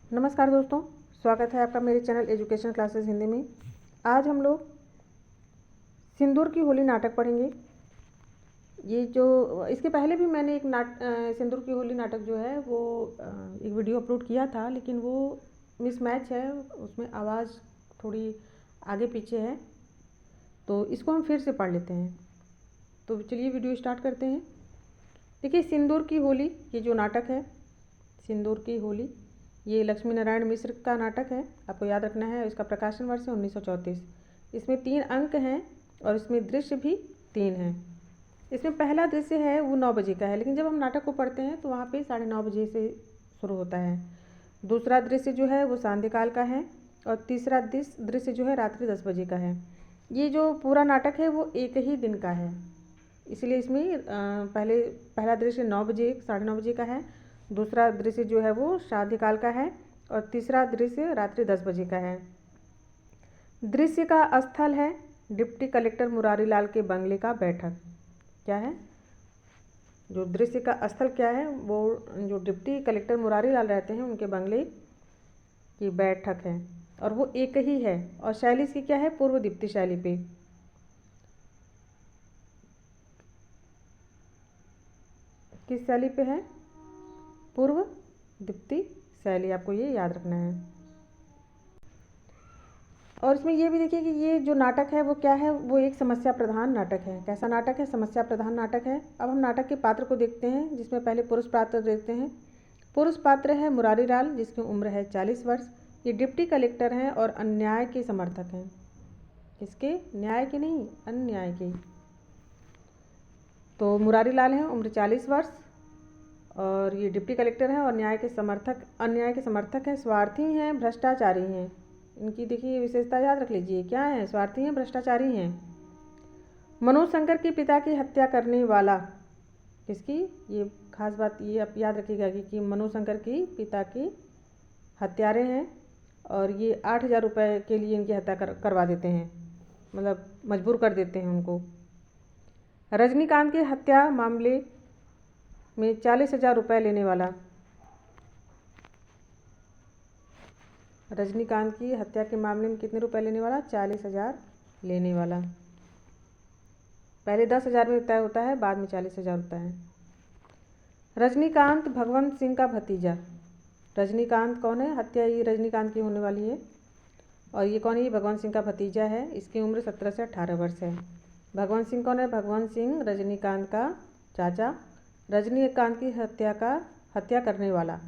नमस्कार दोस्तों, स्वागत है आपका मेरे चैनल एजुकेशन क्लासेस हिंदी में। आज हम लोग सिंदूर की होली नाटक पढ़ेंगे। ये जो इसके पहले भी मैंने एक सिंदूर की होली नाटक जो है वो एक वीडियो अपलोड किया था, लेकिन वो मिसमैच है, उसमें आवाज़ थोड़ी आगे पीछे है, तो इसको हम फिर से पढ़ लेते हैं। तो चलिए वीडियो स्टार्ट करते हैं। देखिए, सिंदूर की होली ये जो नाटक है, सिंदूर की होली, ये लक्ष्मी नारायण मिश्र का नाटक है। आपको याद रखना है, इसका प्रकाशन वर्ष है 1934। इसमें 3 अंक हैं और इसमें दृश्य भी 3 हैं। इसमें पहला दृश्य है वो 9 बजे का है, लेकिन जब हम नाटक को पढ़ते हैं तो वहाँ पे 9:30 बजे से शुरू होता है। दूसरा दृश्य जो है वो सांध्यकाल का है और तीसरा दृश्य जो है रात्रि 10 बजे का है। ये जो पूरा नाटक है वो एक ही दिन का है, इसलिए इसमें पहला दृश्य 9 बजे 9:30 बजे का है, दूसरा दृश्य जो है वो शादीकाल का है और तीसरा दृश्य रात्रि 10 बजे का है। दृश्य का स्थल है डिप्टी कलेक्टर मुरारी लाल के बंगले का बैठक। क्या है जो दृश्य का स्थल, क्या है वो जो डिप्टी कलेक्टर मुरारी लाल रहते हैं उनके बंगले की बैठक है और वो एक ही है। और शैली इसकी क्या है, पूर्व दीप्ति शैली पे। किस शैली पे है, पूर्व दीप्ति शैली, आपको ये याद रखना है। और इसमें ये भी देखिए कि ये जो नाटक है वो क्या है, वो एक समस्या प्रधान नाटक है। कैसा नाटक है, समस्या प्रधान नाटक है। अब हम नाटक के पात्र को देखते हैं, जिसमें पहले पुरुष पात्र देखते हैं। पुरुष पात्र है मुरारी लाल, जिसकी उम्र है 40 वर्ष। ये डिप्टी कलेक्टर हैं और अन्याय के समर्थक हैं। किसके, न्याय के नहीं, अन्याय के। तो मुरारी लाल हैं, उम्र 40 वर्ष, और ये डिप्टी कलेक्टर हैं और अन्याय के समर्थक हैं। स्वार्थी हैं, भ्रष्टाचारी हैं। इनकी देखिए विशेषता याद रख लीजिए, क्या है, स्वार्थी हैं, भ्रष्टाचारी हैं। मनोज शंकर के पिता की हत्या करने वाला, किसकी, ये खास बात ये आप याद रखिएगा कि मनोज शंकर की पिता की हत्यारे हैं और ये 8,000 रुपये के लिए इनकी हत्या करवा देते हैं, मतलब मजबूर कर देते हैं उनको। रजनीकांत की हत्या मामले में 40,000 रुपये लेने वाला, रजनीकांत की हत्या के मामले में कितने रुपए लेने वाला, 40,000 लेने वाला। पहले 10,000 में तय होता है, बाद में 40,000 होता है। रजनीकांत भगवंत सिंह का भतीजा। रजनीकांत कौन है, हत्या ये रजनीकांत की होने वाली है और ये कौन है, ये भगवंत सिंह का भतीजा है। इसकी उम्र 17 से 18 वर्ष है। भगवंत सिंह कौन है, भगवंत सिंह रजनीकांत का चाचा। रजनीकांत की हत्या करने वाला,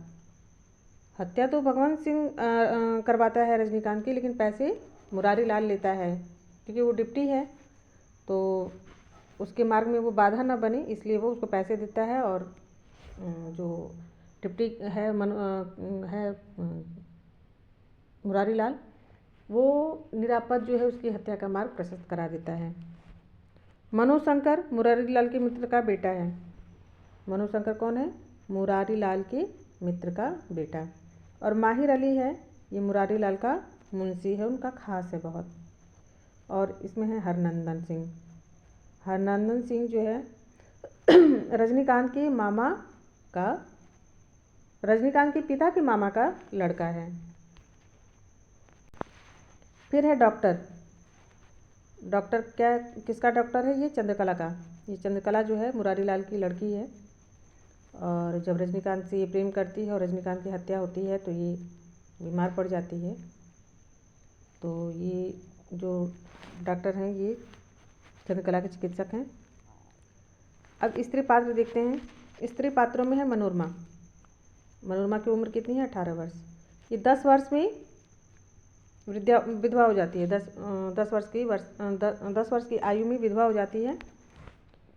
हत्या तो भगवंत सिंह करवाता है रजनीकांत की, लेकिन पैसे मुरारी लाल लेता है, क्योंकि वो डिप्टी है तो उसके मार्ग में वो बाधा न बने, इसलिए वो उसको पैसे देता है। और जो डिप्टी है मुरारी लाल, वो निरापद जो है उसकी हत्या का मार्ग प्रशस्त करा देता है। मनोज शंकर मुरारी लाल के मित्र का बेटा है। मनोज शंकर कौन है, मुरारी लाल के मित्र का बेटा। और माहिर अली है, ये मुरारी लाल का मुंशी है, उनका खास है बहुत। और इसमें है हरनंदन सिंह। हरनंदन सिंह जो है रजनीकांत के पिता के मामा का लड़का है। फिर है डॉक्टर। डॉक्टर क्या, किसका डॉक्टर है, ये चंद्रकला का। ये चंद्रकला जो है मुरारी लाल की लड़की है और जब रजनीकांत से ये प्रेम करती है और रजनीकांत की हत्या होती है तो ये बीमार पड़ जाती है। तो ये जो डॉक्टर हैं ये चंद्रकला के चिकित्सक हैं। अब स्त्री पात्र देखते हैं। स्त्री पात्रों में है मनोरमा। मनोरमा की उम्र कितनी है, 18 वर्ष। ये 10 वर्ष में विधवा हो जाती है। 10 वर्ष की आयु में विधवा हो जाती है।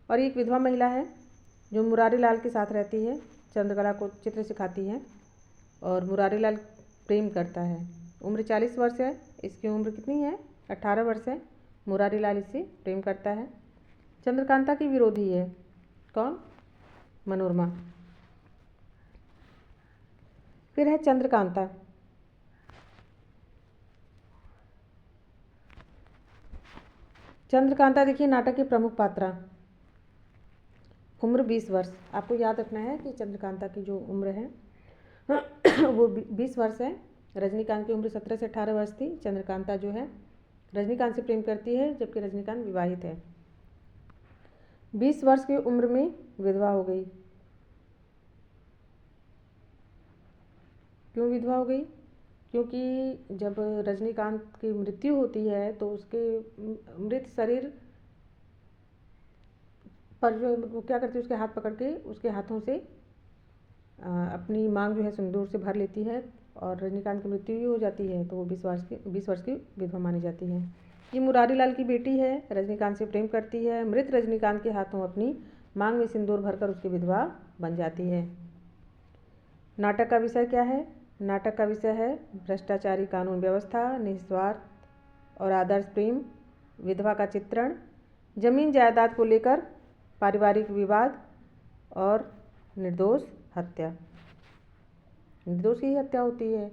और एक विधवा महिला है जो मुरारी लाल के साथ रहती है, चंद्रकला को चित्र सिखाती है और मुरारी लाल प्रेम करता है। उम्र 40 वर्ष है, इसकी उम्र कितनी है, 18 वर्ष है। मुरारी लाल इससे प्रेम करता है। चंद्रकांता की विरोधी है, कौन, मनोरमा। फिर है चंद्रकांता। चंद्रकांता देखिए नाटक की प्रमुख पात्रा। उम्र 20 वर्ष। आपको याद रखना है कि चंद्रकांता की जो उम्र है वो 20 वर्ष है। रजनीकांत की उम्र 17 से 18 वर्ष थी। चंद्रकांता जो है रजनीकांत से प्रेम करती है, जबकि रजनीकांत विवाहित है। 20 वर्ष की उम्र में विधवा हो गई। क्यों विधवा हो गई? क्योंकि जब रजनीकांत की मृत्यु होती है तो उसके मृत शरीर पर जो वो क्या करती है, उसके हाथ पकड़ के उसके हाथों से अपनी मांग जो है सिंदूर से भर लेती है और रजनीकांत की मृत्यु भी हो जाती है। तो वो 20 वर्ष की विधवा मानी जाती है। ये मुरारी लाल की बेटी है, रजनीकांत से प्रेम करती है, मृत रजनीकांत के हाथों अपनी मांग में सिंदूर भरकर उसकी विधवा बन जाती है। नाटक का विषय क्या है? नाटक का विषय है भ्रष्टाचारी कानून व्यवस्था, निस्वार्थ और आदर्श प्रेम, विधवा का चित्रण, जमीन जायदाद को लेकर पारिवारिक विवाद और निर्दोष हत्या। निर्दोष की ही हत्या होती है।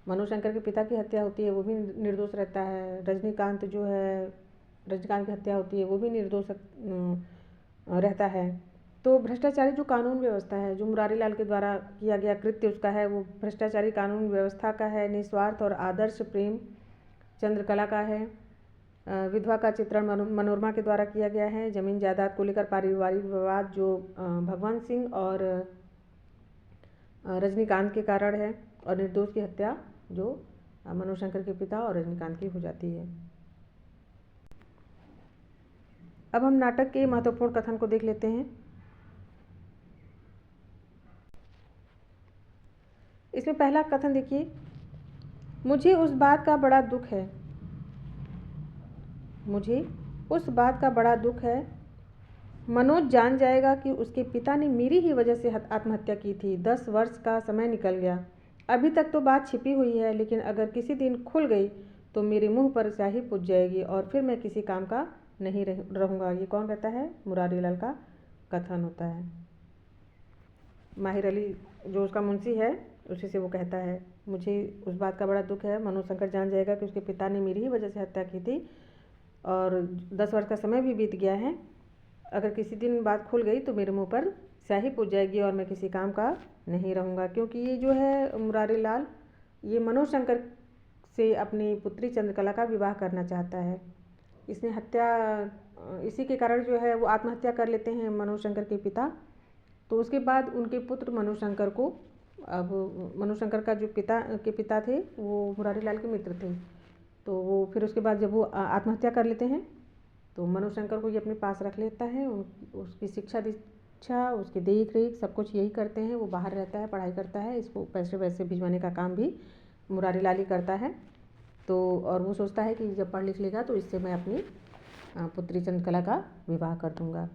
मनोशंकर के पिता की हत्या होती है, वो भी निर्दोष रहता है। रजनीकांत जो है, रजनीकांत की हत्या होती है, वो भी निर्दोष रहता है। तो भ्रष्टाचारी जो कानून व्यवस्था है, जो मुरारी लाल के द्वारा किया गया कृत्य उसका है, वो भ्रष्टाचारी कानून व्यवस्था का है। निस्वार्थ और आदर्श प्रेम चंद्रकला का है। विधवा का चित्रण मनोरमा के द्वारा किया गया है। जमीन जायदाद को लेकर पारिवारिक विवाद जो भगवान सिंह और रजनीकांत के कारण है। और निर्दोष की हत्या जो मनोशंकर के पिता और रजनीकांत की हो जाती है। अब हम नाटक के महत्वपूर्ण कथन को देख लेते हैं। इसमें पहला कथन देखिए, मुझे उस बात का बड़ा दुख है, मुझे उस बात का बड़ा दुख है, मनोज जान जाएगा कि उसके पिता ने मेरी ही वजह से आत्महत्या की थी। 10 वर्ष का समय निकल गया। अभी तक तो बात छिपी हुई है, लेकिन अगर किसी दिन खुल गई तो मेरे मुंह पर स्याही पुत जाएगी और फिर मैं किसी काम का नहीं रहूँगा। ये कौन कहता है? मुरारी लाल का कथन होता है। माहिर अली जो उसका मुंशी है उसी से वो कहता है, मुझे उस बात का बड़ा दुख है, मनोशंकर जान जाएगा कि उसके पिता ने मेरी ही वजह से हत्या की थी और 10 वर्ष का समय भी बीत गया है। अगर किसी दिन बात खुल गई तो मेरे मुंह पर स्याही पुत जाएगी और मैं किसी काम का नहीं रहूँगा। क्योंकि ये जो है मुरारी लाल, ये मनोशंकर से अपनी पुत्री चंद्रकला का विवाह करना चाहता है। इसने हत्या, इसी के कारण जो है वो आत्महत्या कर लेते हैं मनोशंकर के पिता। तो उसके बाद उनके पुत्र मनोशंकर को, अब मनोशंकर का जो पिता थे वो मुरारी लाल के मित्र थे। तो वो फिर उसके बाद जब वो आत्महत्या कर लेते हैं तो मनोशंकर को ये अपने पास रख लेता है। उसकी शिक्षा दीक्षा, उसकी देख रेख सब कुछ यही करते हैं। वो बाहर रहता है, पढ़ाई करता है, इसको पैसे वैसे भिजवाने का काम भी मुरारी लाल ही करता है। तो और वो सोचता है कि जब पढ़ लिख लेगा तो इससे मैं अपनी पुत्री चंद्रकला का विवाह कर दूंगा।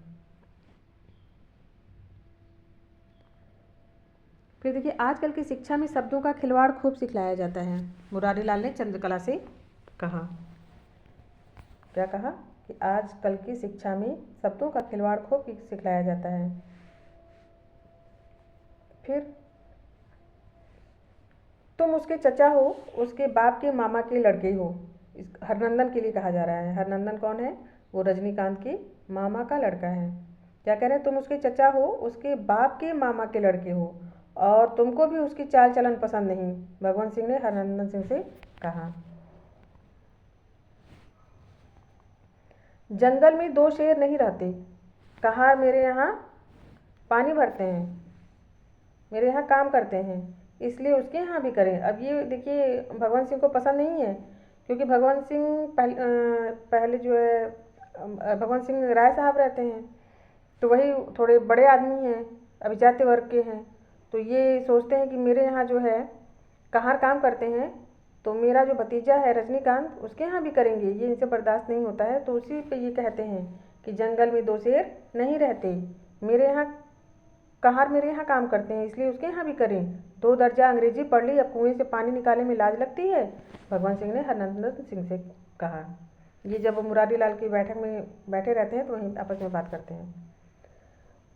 फिर देखिए, आजकल की शिक्षा में शब्दों का खिलवाड़ खूब सिखलाया जाता है। मुरारी लाल ने चंद्रकला से कहा, क्या कहा? कि आजकल की शिक्षा में शब्दों का खिलवाड़ खूब सिखलाया जाता है। फिर तुम उसके चचा हो, उसके बाप के मामा के लड़के हो। हरनंदन के लिए कहा जा रहा है। हरनंदन कौन है? वो रजनीकांत के मामा का लड़का है। क्या कह रहे हैं? तुम उसके चचा हो, उसके बाप के मामा के लड़के हो और तुमको भी उसकी चाल चलन पसंद नहीं, भगवान सिंह ने हरनंदन सिंह से कहा। जंगल में 2 शेर नहीं रहते। कहाँ? मेरे यहाँ पानी भरते हैं, मेरे यहाँ काम करते हैं, इसलिए उसके यहाँ भी करें। अब ये देखिए, भगवान सिंह को पसंद नहीं है, क्योंकि भगवान सिंह पहले जो है भगवान सिंह राय साहब रहते हैं, तो वही थोड़े बड़े आदमी हैं, अभिजात्य वर्ग के हैं। तो ये सोचते हैं कि मेरे यहाँ जो है कहाँ काम करते हैं, तो मेरा जो भतीजा है रजनीकांत उसके यहाँ भी करेंगे, ये इनसे बर्दाश्त नहीं होता है। तो उसी पे ये कहते हैं कि जंगल में 2 शेर नहीं रहते, मेरे यहाँ कहार मेरे यहाँ काम करते हैं, इसलिए उसके यहाँ भी करें। 2 दर्जा अंग्रेजी पढ़ ली, अब कुएं से पानी निकालने में लाज लगती है, भगवान सिंह ने हरनंदन सिंह से कहा। ये जब मुरारी लाल की बैठक में बैठे रहते हैं तो वहीं आपस में बात करते हैं।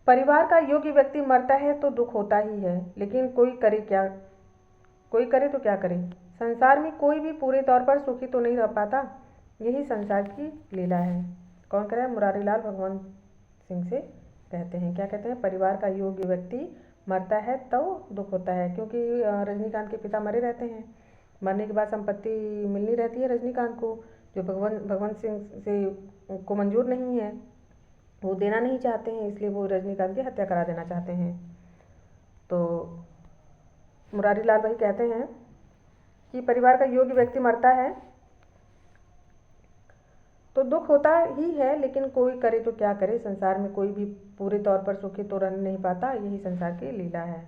परिवार का योग्य व्यक्ति मरता है तो दुख होता ही है, लेकिन कोई करे तो क्या करे। संसार में कोई भी पूरे तौर पर सुखी तो नहीं रह पाता, यही संसार की लीला है। कौन कह रहा है? मुरारी लाल भगवान सिंह से कहते हैं। क्या कहते हैं? परिवार का योग्य व्यक्ति मरता है तो दुख होता है, क्योंकि रजनीकांत के पिता मरे रहते हैं। मरने के बाद संपत्ति मिलनी रहती है रजनीकांत को, जो भगवंत सिंह से को मंजूर नहीं है, वो देना नहीं चाहते हैं, इसलिए वो रजनीकांत की हत्या करा देना चाहते हैं। तो मुरारी लाल भाई कहते हैं कि परिवार का योग्य व्यक्ति मरता है तो दुख होता ही है, लेकिन कोई करे तो क्या करे, संसार में कोई भी पूरे तौर पर सुखी तो रह नहीं पाता, यही संसार की लीला है।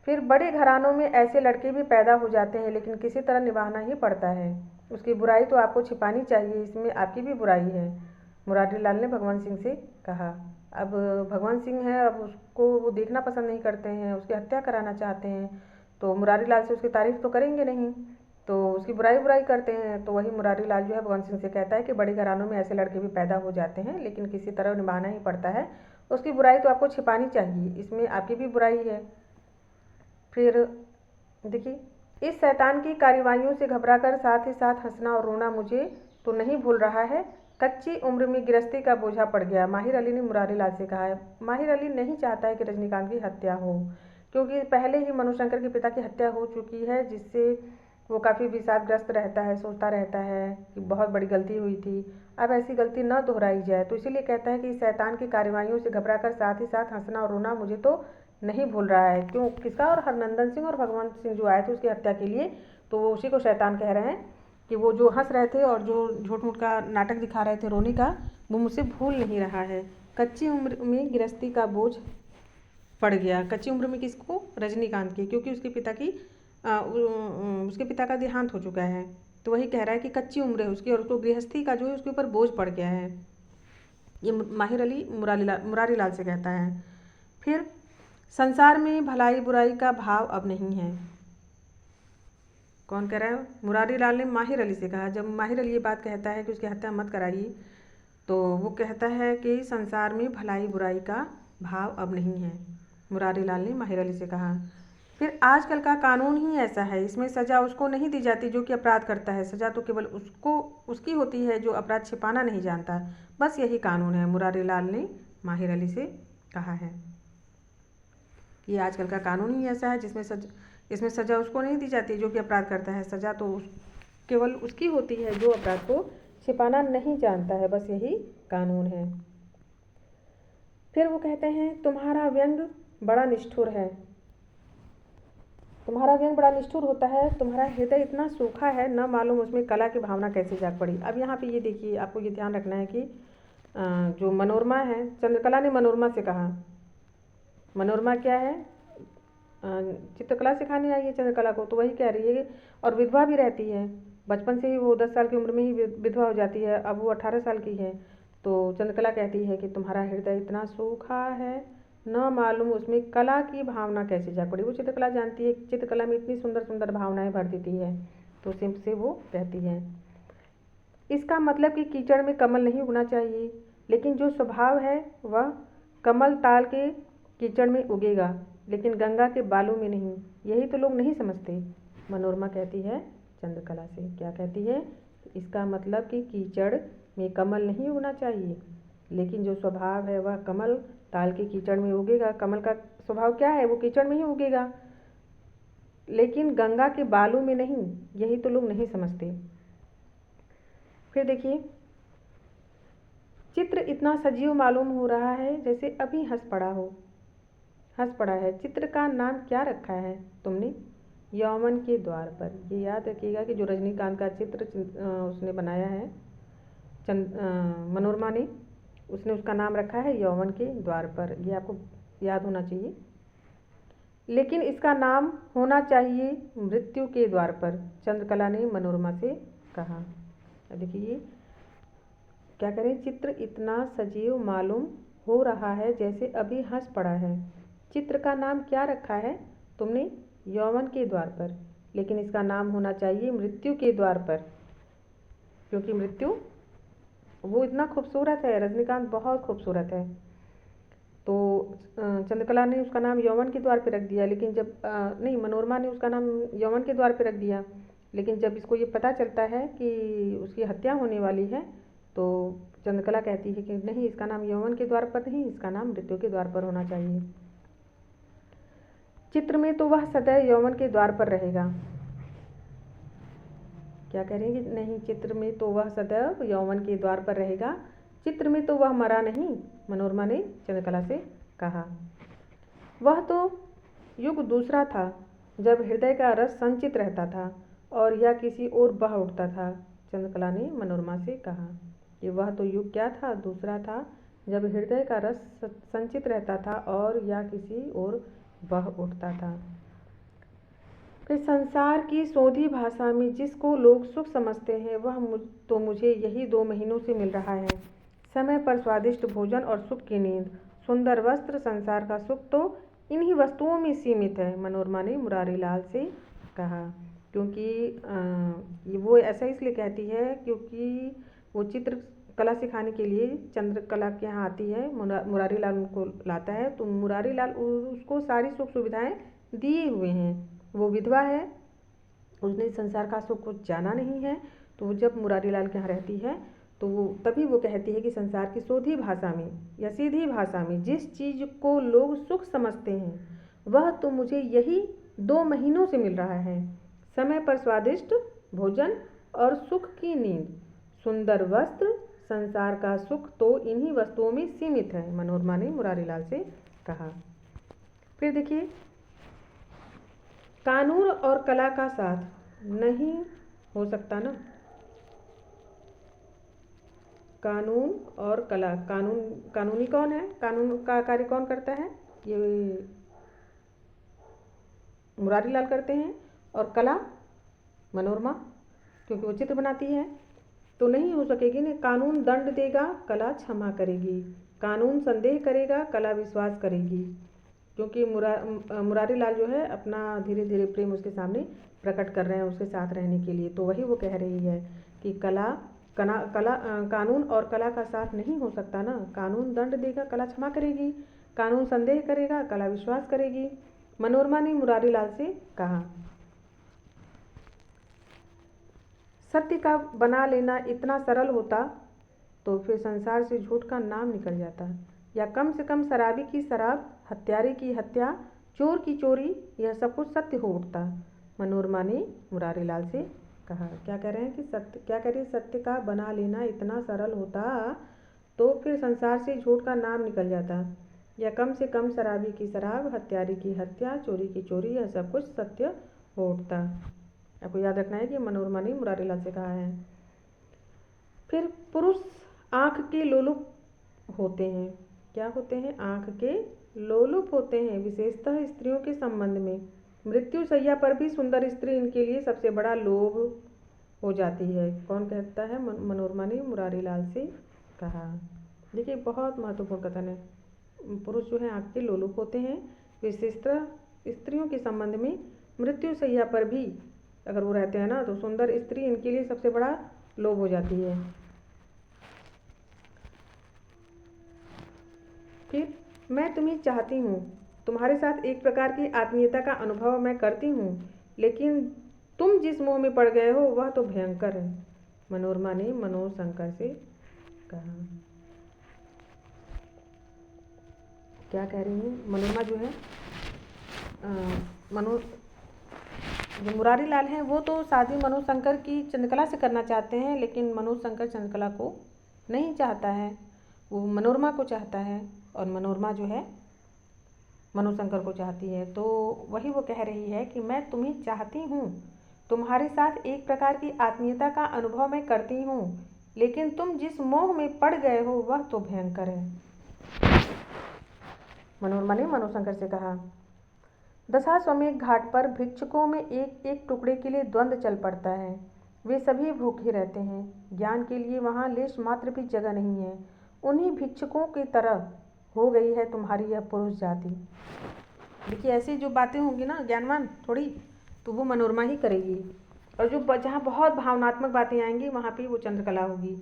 फिर बड़े घरानों में ऐसे लड़के भी पैदा हो जाते हैं, लेकिन किसी तरह निभाना ही पड़ता है। उसकी बुराई तो आपको छिपानी चाहिए, इसमें आपकी भी बुराई है, मुरारी लाल ने भगवंत सिंह से कहा। अब भगवंत सिंह है, अब उसको वो देखना पसंद नहीं करते हैं, उसकी हत्या कराना चाहते हैं, तो मुरारी लाल से उसकी तारीफ तो करेंगे नहीं, तो उसकी बुराई करते हैं। तो वही मुरारी लाल जो है भगवंत सिंह से कहता है कि बड़े घरानों में ऐसे लड़के भी पैदा हो जाते हैं, लेकिन किसी तरह निभाना ही पड़ता है, उसकी बुराई तो आपको छिपानी चाहिए, इसमें आपकी भी बुराई है। फिर देखिए, इस शैतान की कार्यवाहियों से घबराकर साथ ही साथ हंसना और रोना मुझे तो नहीं भूल रहा है, कच्ची उम्र में गिरस्ती का बोझा पड़ गया, माहिर अली ने मुरारी लाल से कहा है। माहिर अली नहीं चाहता है कि रजनीकांत की हत्या हो, क्योंकि पहले ही मनोशंकर के पिता की हत्या हो चुकी है, जिससे वो काफ़ी विषादग्रस्त रहता है, सोचता रहता है कि बहुत बड़ी गलती हुई थी, अब ऐसी गलती न दोहराई जाए। तो इसीलिए कहता है कि इस शैतान की कार्यवाहियों से घबराकर साथ ही साथ हंसना और रोना मुझे तो नहीं भूल रहा है। क्यों, किसका? और हरनंदन सिंह और भगवंत सिंह जो आए थे उसकी हत्या के लिए, तो वो उसी को शैतान कह रहे हैं कि वो जो हंस रहे थे और जो झूठ मूठ का नाटक दिखा रहे थे रोने का, वो मुझसे भूल नहीं रहा है। कच्ची उम्र में गृहस्थी का बोझ पड़ गया, कच्ची उम्र में किसको? रजनीकांत की, क्योंकि उसके पिता की उसके पिता का देहांत हो चुका है, तो वही कह रहा है कि कच्ची उम्र है उसकी और उसको गृहस्थी का जो है उसके ऊपर बोझ पड़ गया है। ये माहिर अली मुरारी लाल से कहता है। फिर संसार में भलाई बुराई का भाव अब नहीं है। कौन कह रहा है? मुरारी लाल ने माहिर अली से कहा। जब माहिर अली ये बात कहता है कि उसकी हत्या मत कराइए, तो वो कहता है कि संसार में भलाई बुराई का भाव अब नहीं है, मुरारी लाल ने माहिर अली से कहा। फिर आजकल का कानून ही ऐसा है, इसमें सज़ा उसको नहीं दी जाती जो कि अपराध करता है, सज़ा तो केवल उसकी होती है जो अपराध छिपाना नहीं जानता, बस यही कानून है, मुरारी लाल ने माहिर अली से कहा है। ये आजकल का कानून ही ऐसा है इसमें सज़ा उसको नहीं दी जाती जो कि अपराध करता है, सज़ा तो केवल उसकी होती है जो अपराध को छिपाना नहीं जानता है, बस यही कानून है। फिर वो कहते हैं, तुम्हारा व्यंग बड़ा निष्ठुर है, तुम्हारा व्यंग बड़ा निष्ठुर होता है, तुम्हारा हृदय इतना सूखा है, न मालूम उसमें कला की भावना कैसे जाग पड़ी। अब यहाँ पे ये देखिए, आपको ये ध्यान रखना है कि जो मनोरमा है, चंद्रकला ने मनोरमा से कहा, मनोरमा क्या है? चित्रकला सिखाने आई है चंद्रकला को, तो वही कह रही है, और विधवा भी रहती है, बचपन से ही वो 10 साल की उम्र में ही विधवा हो जाती है, अब वो 18 साल की है। तो चंद्रकला कहती है कि तुम्हारा हृदय इतना सूखा है, न मालूम उसमें कला की भावना कैसे जा पड़ी। वो चित्रकला जानती है, चित्रकला में इतनी सुंदर सुंदर भावनाएं भर देती है, तो सिंप से वो कहती है। इसका मतलब कि कीचड़ में कमल नहीं उगना चाहिए, लेकिन जो स्वभाव है वह कमल ताल के कीचड़ में उगेगा, लेकिन गंगा के बालों में नहीं, यही तो लोग नहीं समझते। मनोरमा कहती है चंद्रकला से, क्या कहती है? इसका मतलब कि कीचड़ में कमल नहीं उगना चाहिए, लेकिन जो स्वभाव है वह कमल ताल के कीचड़ में उगेगा। कमल का स्वभाव क्या है? वो कीचड़ में ही उगेगा, लेकिन गंगा के बालों में नहीं, यही तो लोग नहीं समझते। फिर देखिए, चित्र इतना सजीव मालूम हो रहा है जैसे अभी हंस पड़ा है। चित्र का नाम क्या रखा है तुमने? यौवन के द्वार पर। ये याद रखिएगा कि जो रजनीकांत का चित्र उसने बनाया है मनोरमा ने, उसने उसका नाम रखा है यौवन के द्वार पर, ये आपको याद होना चाहिए। लेकिन इसका नाम होना चाहिए मृत्यु के द्वार पर, चंद्रकला ने मनोरमा से कहा। देखिए क्या करें, चित्र इतना सजीव मालूम हो रहा है जैसे अभी हंस पड़ा है। चित्र का नाम क्या रखा है तुमने? यौवन के द्वार पर, लेकिन इसका नाम होना चाहिए मृत्यु के द्वार पर, क्योंकि मृत्यु वो इतना खूबसूरत है, रजनीकांत बहुत खूबसूरत है। तो चंद्रकला ने उसका नाम यौवन के द्वार पर रख दिया, लेकिन जब नहीं, मनोरमा ने उसका नाम यौवन के द्वार पर रख दिया, लेकिन जब इसको ये पता चलता है कि उसकी हत्या होने वाली है, तो चंद्रकला कहती है कि नहीं, इसका नाम यौवन के द्वार पर नहीं, इसका नाम मृत्यु के द्वार पर होना चाहिए। चित्र में तो वह सदैव यौवन के द्वार पर रहेगा। क्या करेंगे? नहीं, चित्र में तो वह सदैव यौवन के द्वार पर रहेगा, चित्र में तो वह मरा नहीं, मनोरमा ने चंद्रकला से कहा। वह तो युग दूसरा था जब हृदय का रस संचित रहता था और या किसी और बह उठता था, चंद्रकला ने मनोरमा से कहा कि वह तो युग क्या था? दूसरा था जब हृदय का रस संचित रहता था और या किसी और बह उठता था। फिर संसार की सोधी भाषा में जिसको लोग सुख समझते हैं वह तो मुझे यही 2 महीनों से मिल रहा है। समय पर स्वादिष्ट भोजन और सुख की नींद, सुंदर वस्त्र, संसार का सुख तो इन्हीं वस्तुओं में सीमित है, मनोरमा ने मुरारीलाल से कहा। क्योंकि वो ऐसा इसलिए कहती है क्योंकि वो चित्र कला सिखाने के लिए चंद्रकला के यहाँ आती है, मुरारीलाल उनको लाता है, तो मुरारीलाल उसको सारी सुख सुविधाएं दिए हुए हैं। वो विधवा है, उसने संसार का सुख कुछ जाना नहीं है, तो जब मुरारीलाल के यहाँ रहती है तो वो तभी वो कहती है कि संसार की सोधी भाषा में या सीधी भाषा में जिस चीज़ को लोग सुख समझते हैं वह तो मुझे यही 2 महीनों से मिल रहा है। समय पर स्वादिष्ट भोजन और सुख की नींद, सुंदर वस्त्र, संसार का सुख तो इन्हीं वस्तुओं में सीमित है, मनोरमा ने मुरारीलाल से कहा। फिर देखिए, कानून और कला का साथ नहीं हो सकता ना। कानून और कला, कानूनी कौन है? कानून का कार्य कौन करता है? ये मुरारीलाल करते हैं। और कला मनोरमा, क्योंकि वो चित्र बनाती है, तो नहीं हो सकेगी ना। कानून दंड देगा, कला क्षमा करेगी। कानून संदेह करेगा, कला विश्वास करेगी। क्योंकि मुरारीलाल जो है अपना धीरे धीरे प्रेम उसके सामने प्रकट कर रहे हैं उसके साथ रहने के लिए, तो वही वो कह रही है कि कानून और कला का साथ नहीं हो सकता ना। कानून दंड देगा, कला क्षमा करेगी। कानून संदेह करेगा, कला विश्वास करेगी, मनोरमा ने मुरारीलाल से कहा। सत्य का बना लेना इतना सरल होता तो फिर संसार से झूठ का नाम निकल जाता, या कम से कम शराबी की शराब, हत्यारे की हत्या, चोर की चोरी, यह सब कुछ सत्य हो उठता, मनोरमा ने मुरारीलाल से कहा। क्या कह रहे हैं कि सत्य का बना लेना इतना सरल होता तो फिर संसार से झूठ का नाम निकल जाता, या कम से कम शराबी की शराब, हत्यारे की हत्या, चोरी की चोरी, यह सब कुछ सत्य हो उठता। आपको याद रखना है कि मनोरमा ने मुरारीलाल से कहा है। फिर पुरुष आँख के लोलुप होते हैं। क्या होते हैं? आँख के लोलुप होते हैं, विशेषतः स्त्रियों के संबंध में। मृत्यु शैया पर भी सुंदर स्त्री इनके लिए सबसे बड़ा लोभ हो जाती है। कौन कहता है? मनोरमा ने मुरारीलाल से कहा। देखिए, बहुत महत्वपूर्ण कथन है। पुरुष जो है आँख के लोलुप होते हैं, विशेषतः स्त्रियों के संबंध में। मृत्यु शैया पर भी अगर वो रहते हैं ना तो सुंदर स्त्री इनके लिए सबसे बड़ा लोभ हो जाती है। फिर मैं तुम्हें चाहती हूँ, तुम्हारे साथ एक प्रकार की आत्मीयता का अनुभव मैं करती हूँ, लेकिन तुम जिस मोह में पड़ गए हो वह तो भयंकर है, मनोरमा ने मनोशंकर से कहा। क्या कह रही है मनोरमा? जो है जो मुरारीलाल हैं वो तो शादी मनोशंकर की चंद्रकला से करना चाहते हैं, लेकिन मनोशंकर चंद्रकला को नहीं चाहता है, वो मनोरमा को चाहता है, और मनोरमा जो है मनोशंकर को चाहती है। तो वही वो कह रही है कि मैं तुम्हें चाहती हूँ, तुम्हारे साथ एक प्रकार की आत्मीयता का अनुभव मैं करती हूँ, लेकिन तुम जिस मोह में पड़ गए हो वह तो भयंकर है, मनोरमा ने मनोशंकर से कहा। दशाश्वमेध घाट पर भिक्षुकों में एक एक टुकड़े के लिए द्वंद्व चल पड़ता है। वे सभी भूखे रहते हैं, ज्ञान के लिए वहाँ लेश मात्र भी जगह नहीं है। उन्हीं भिक्षुकों की तरह हो गई है तुम्हारी यह पुरुष जाति। देखिए, ऐसी जो बातें होंगी ना ज्ञानवान थोड़ी, तो वो मनोरमा ही करेगी, और जो जहाँ बहुत भावनात्मक बातें आएंगी वहाँ पे वो चंद्रकला होगी।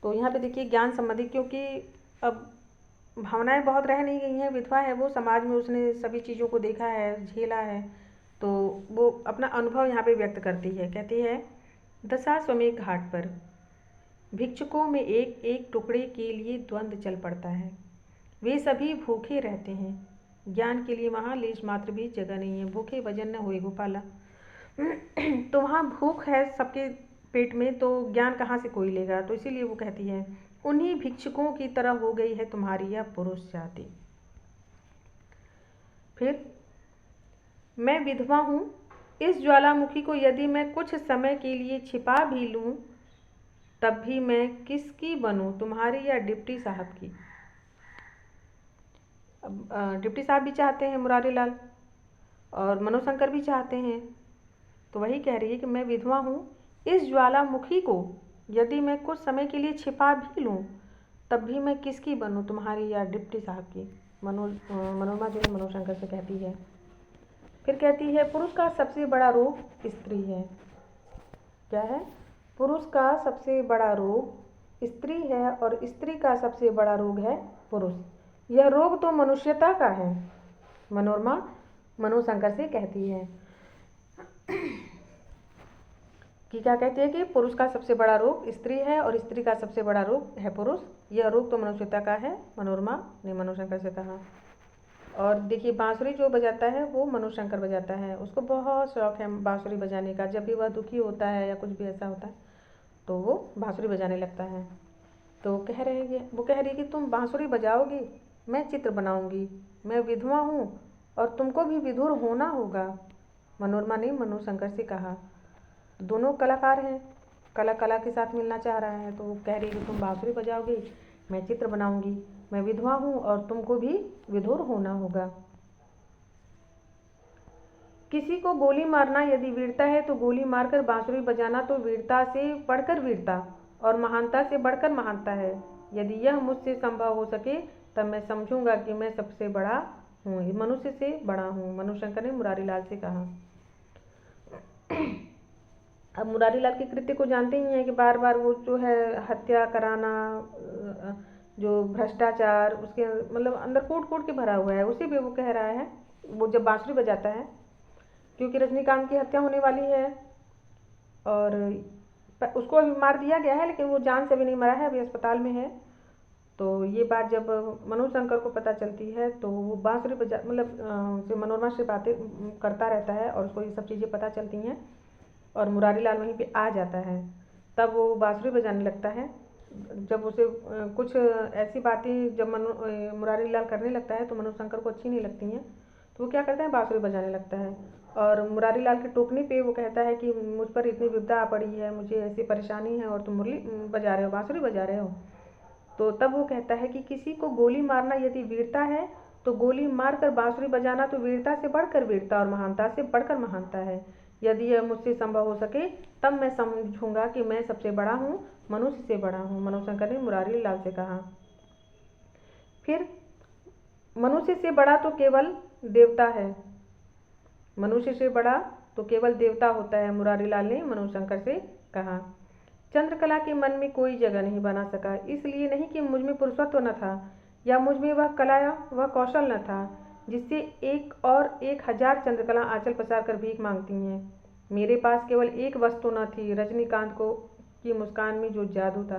तो यहाँ पे देखिए ज्ञान संबंधी, क्योंकि अब भावनाएं बहुत रह नहीं गई हैं, विधवा है वो, समाज में उसने सभी चीज़ों को देखा है, झेला है, तो वो अपना अनुभव यहाँ पे व्यक्त करती है। कहती है, दशाश्वमेध घाट पर भिक्षुकों में एक एक टुकड़े के लिए द्वंद्व चल पड़ता है। वे सभी भूखे रहते हैं, ज्ञान के लिए वहाँ लेश मात्र भी जगह नहीं है। भूखे भजन न होए गोपाला। तो वहाँ भूख है सबके पेट में, तो ज्ञान कहाँ से कोई लेगा। तो इसीलिए वो कहती है, उन्हीं भिक्षुकों की तरह हो गई है तुम्हारी यह पुरुष जाति। फिर, मैं विधवा हूँ, इस ज्वालामुखी को यदि मैं कुछ समय के लिए छिपा भी लूँ, तब भी मैं किसकी बनूँ, तुम्हारी या डिप्टी साहब की। अब डिप्टी साहब भी चाहते हैं मुरारी लाल, और मनोशंकर भी चाहते हैं। तो वही कह रही है कि मैं विधवा हूँ, इस ज्वालामुखी को यदि मैं कुछ समय के लिए छिपा भी लूँ, तब भी मैं किसकी बनूँ, तुम्हारी या डिप्टी साहब की। मनोरमा जो है मनोशंकर से कहती है। फिर कहती है, पुरुष का सबसे बड़ा रोग स्त्री है। क्या है? पुरुष का सबसे बड़ा रोग स्त्री है, और स्त्री का सबसे बड़ा रोग है पुरुष। यह रोग तो मनुष्यता का है। मनोरमा मनोशंकर से कहती है कि क्या कहती है कि पुरुष का सबसे बड़ा रोग स्त्री है और स्त्री का सबसे बड़ा रोग है पुरुष। यह रोग तो मनुष्यता का है, मनोरमा ने मनोशंकर से कहा। और देखिए, बांसुरी जो बजाता है वो मनोशंकर बजाता है। उसको बहुत शौक है बांसुरी बजाने का। जब भी वह दुखी होता है या कुछ भी ऐसा होता है तो वो बांसुरी बजाने लगता है। तो वो कह रही है कि तुम बांसुरी बजाओगी, मैं चित्र बनाऊंगी। मैं विधवा हूँ और तुमको भी विधुर होना होगा। मनोरमा ने मनोशंकर से कहा। दोनों कलाकार हैं, कला के साथ मिलना चाह रहा है। तो वो कह रही है कि तुम बांसुरी बजाओगी, मैं चित्र बनाऊंगी। मैं विधवा हूँ और तुमको भी विधुर होना होगा। किसी को गोली मारना यदि वीरता है तो गोली मारकर बांसुरी बजाना तो वीरता से बढ़कर वीरता और महानता से बढ़कर महानता है। यदि यह मुझसे संभव हो सके तब मैं समझूंगा कि मैं सबसे बड़ा हूँ, मनुष्य से बड़ा हूँ। मनोशंकर ने मुरारी लाल से कहा। अब मुरारी लाल के कृत्य को जानते ही हैं कि बार बार वो जो है हत्या कराना, जो भ्रष्टाचार उसके मतलब अंदर कूट कूट के भरा हुआ है। उसी पे वो कह रहा है, वो जब बांसुरी बजाता है, क्योंकि रजनीकांत की हत्या होने वाली है और उसको अभी मार दिया गया है, लेकिन वो जान से भी नहीं मरा है, अभी अस्पताल में है। तो ये बात जब मनोशंकर को पता चलती है तो वो बांसुरी बजा मतलब मनोरमा से बातें करता रहता है और उसको ये सब चीज़ें पता चलती हैं और मुरारी लाल वहीं पे आ जाता है। तब वो बांसुरी बजाने लगता है। जब उसे कुछ ऐसी बातें जब मुरारी लाल करने लगता है तो मनोशंकर को अच्छी नहीं लगती हैं, तो वो क्या करता है, बांसुरी बजाने लगता है। और मुरारी लाल के टोकने पे वो कहता है कि मुझ पर इतनी विपदा आ पड़ी है, मुझे ऐसी परेशानी है और तुम मुरली बजा रहे हो, बांसुरी बजा रहे हो। तो तब वो कहता है कि किसी को गोली मारना यदि वीरता है तो गोली मारकर बांसुरी बजाना तो वीरता से बढ़कर वीरता और महानता से बढ़कर महानता है। यदि यह मुझसे संभव हो सके तब मैं समझूंगा कि मैं सबसे बड़ा हूँ, मनुष्य से बड़ा हूँ। मनोशंकर ने मुरारी लाल से कहा। फिर, मनुष्य से बड़ा तो केवल देवता है, मनुष्य से बड़ा तो केवल देवता होता है, मुरारी लाल ने मनोशंकर से कहा। चंद्रकला के मन में कोई जगह नहीं बना सका, इसलिए नहीं कि मुझ में पुरुषत्व न था या मुझ में वह कला या वह कौशल न था जिससे 1,000 चंद्रकला आंचल पसार कर भीख मांगती हैं। मेरे पास केवल एक वस्तु न थी, रजनीकांत को की मुस्कान में जो जादू था।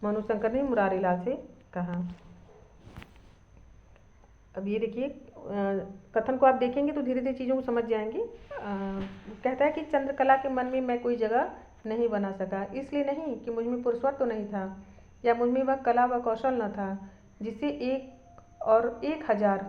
मनोशंकर ने मुरारी लाल से कहा। अब ये देखिए, कथन को आप देखेंगे तो धीरे धीरे चीज़ों को समझ जाएंगे। कहता है कि चंद्रकला के मन में मैं कोई जगह नहीं बना सका, इसलिए नहीं कि मुझ में पुरुषत्व तो नहीं था या मुझ में वह कला व कौशल न था जिससे 1,000